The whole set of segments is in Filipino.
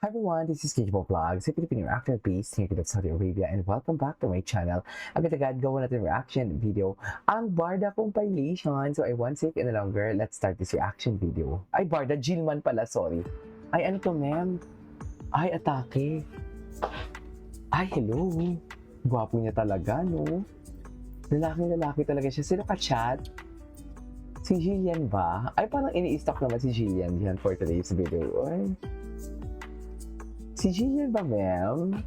Hi everyone, this is Kikibo Vlogs, a Filipino actor based here in Saudi Arabia, and welcome back to my channel. Agad-agad gawa natin reaction video ang Barda compilation. So I won't take any longer, let's start this reaction video. Ay Barda, Jilman pala, sorry. Ay ano to ma'am? Ay atake. Ay hello. Gwapo niya talaga no? Lalaki talaga siya. Sino ka-chat? Si Jillian ba? Ay parang ini-stalk naman si Jillian yan for today's video. Ay. Si Jillian ba, ma'am?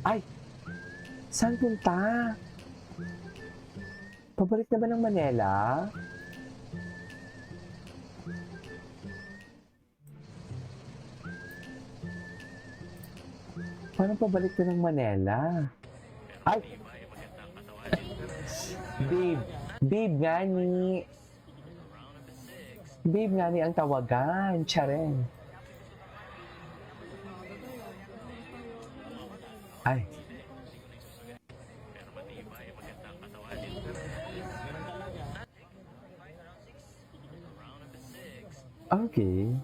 Ay! Saan punta? Pabalik na ba ng Manila? Parang pabalik na ng Manila. Ay! Babe! Babe nga ni... Babe nga ni ang tawagan. Tsaren. Ay. Okay.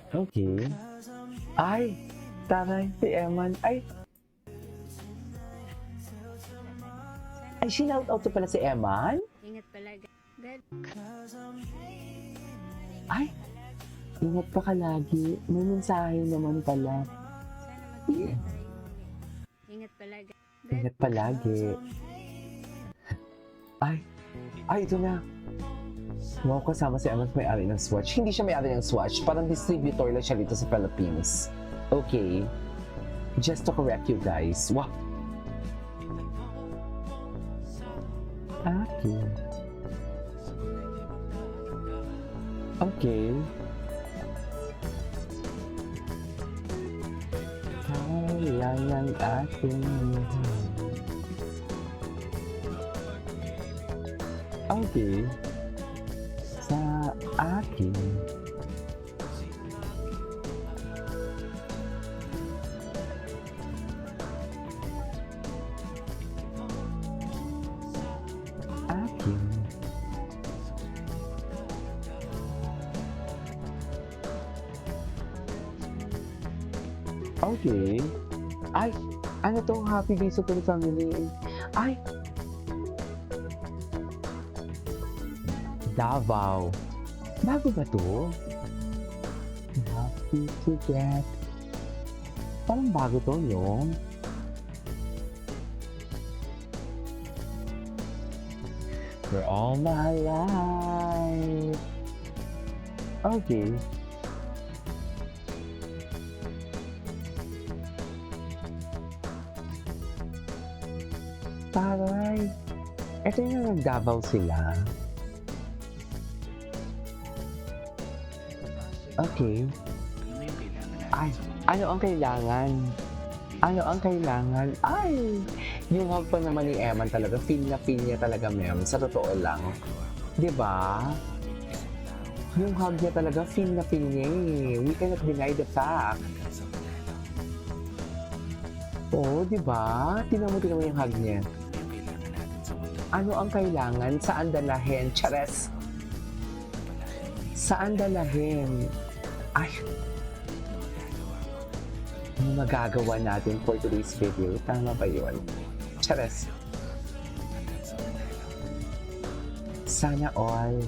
Okay. Ay, taray, si Eman. Ay. Ay, shinout out pala si Eman? Ingat palagi. God. Ay, ingat pa ka lagi. May mensahe naman pala. Sana Ingat palagi. God. Ingat palagi. Ay, ito na. Wow, kasama si Eman may-ari ng Swatch. Hindi siya may-ari ng Swatch. Parang distributor lang siya dito sa Philippines. Okay. Just to correct you guys. Wow. Okay. Okay. Kaya ng ating okay. Sa akin. Akin. Okay. Ay, ano tong Happy Days of the Family? Ay! Davao. Bago ba to? Happy to get. Parang bago to, no? For all my life. Okay. Taray. Ito yung nag-Davao sila. Okay. Ay, ano ang kailangan? Ano ang kailangan? Ay! Yung hug pa naman ni Eman talaga, feel niya talaga, ma'am. Sa totoo lang. Diba? Yung hug niya talaga, feel niya eh. We cannot deny the fact. Oo, diba? Tingnan mo yung hug niya. Ano ang kailangan? Saan dalahin? Chares! Saan dalahin? Ay! Ano magagawa natin for today's video? Tama ba yun? Chares! Sana all.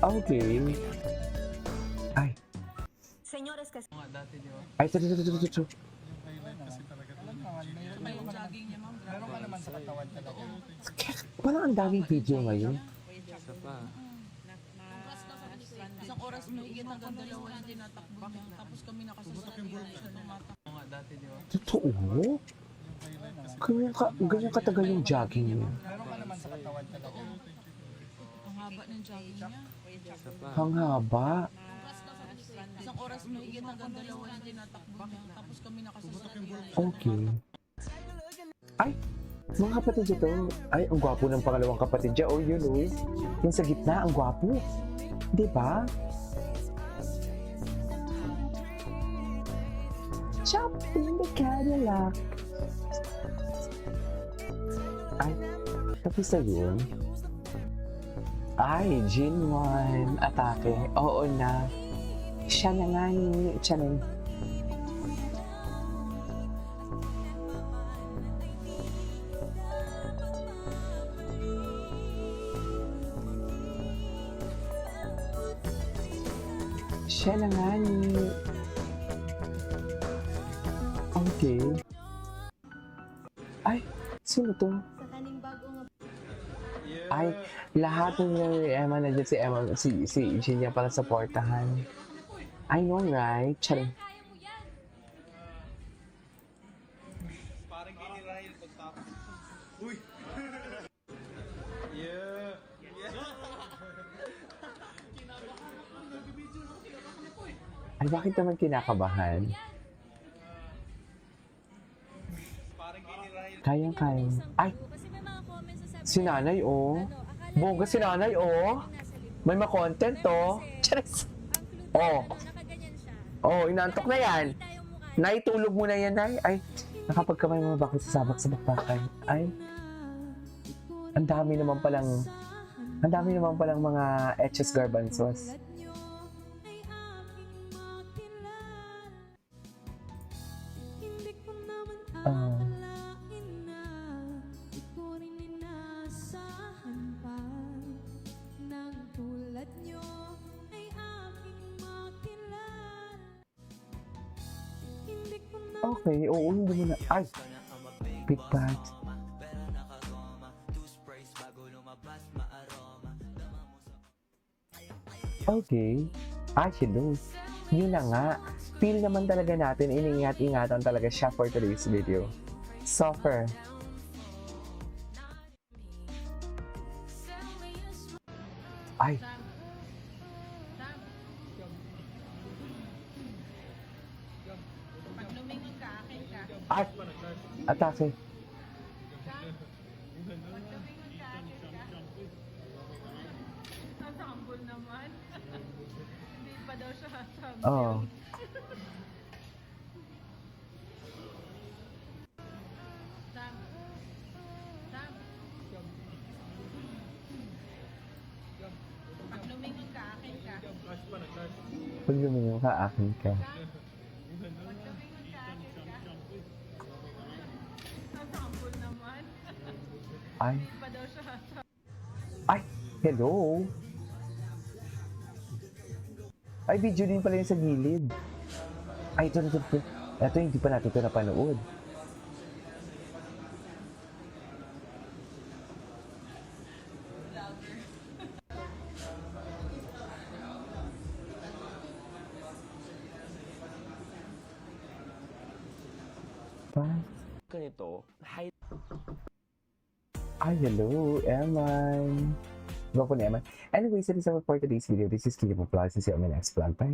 Okay. Ay. Ay, ito. Meron ka naman sa katawan talaga. Parang ang daming video ngayon. Isang oras mahigit hanggang dalawa yung tinatakbo niya. Tapos kami nakasusap yung siya tumatakbo. Totoo? Ganyan katagal yung jogging niya. Meron ka naman sa katawan talaga. Ang haba ng jogging niya. Ang haba. Isang oras mahigit hanggang dalawa yung tinatakbo niya. Tapos kami nakasusap yung Okay. Ay, mga kapatid ito. Ay, ang gwapo ng pangalawang kapatid niya. Oh, yun, oh. Yung sa gitna, ang gwapo. Diba? Chop in the Cadillac. Ay, tapos na yun. Ay, Jin 1, atake. Oo na. Siya na nga ni, siya na. Siya na nga ni. Okay. Ay, sino to? Sa kaning bago nga Ay, lahat ng Emma nandiyan si Emma, si Eugenia para supportahan. I know, right? Charing. Parang kay Rahil pagtapos. Uy! Yeah! Ay, bakit naman kinakabahan? Parang kay Rahil. Kayang-kaya. Ay, kasi may mga comments sa sabi si nanay, oh. akala Bongga si nanay, oh. nasa libro. May ma-content, oh. Charis. Ang clue Oh. nakaganyan siya. Oh, inantok na yan. Kita yung mukha. Nay, tulog mo na yan, Nay. Ay, nakapagkamay mo bakit sasabak sa bakbakan? Ay, ang dami naman palang mga etches garbanzos. Ah, okay, oo, hindi mo na. Ay, big bad. Okay. Ah, she knows. Yun na nga. Feel naman talaga natin, iningat-ingatan talaga siya for today's video. Suffer. Ay, Pag lumingon ka, akin ka. ay, atake. Ang humble naman. Hindi pa daw siya sabi. Oh. Sam. Sam. Pag lumingon ka, akin ka. Pag lumingon ka, akin ka. Pag lumingon ka, akin ka. Ang humble naman. Ay, Hindi pa daw siya sabi. ay, hello. Ay, video din pala yun sa gilid. Ay, ito, hindi pa natin ito napanood. Pa? Ganito, high Ay, hello, Eman. Go po ni Eman. Anyways, it is all for today's video. This is Kili Vlogs and see you on my next vlog. Bye.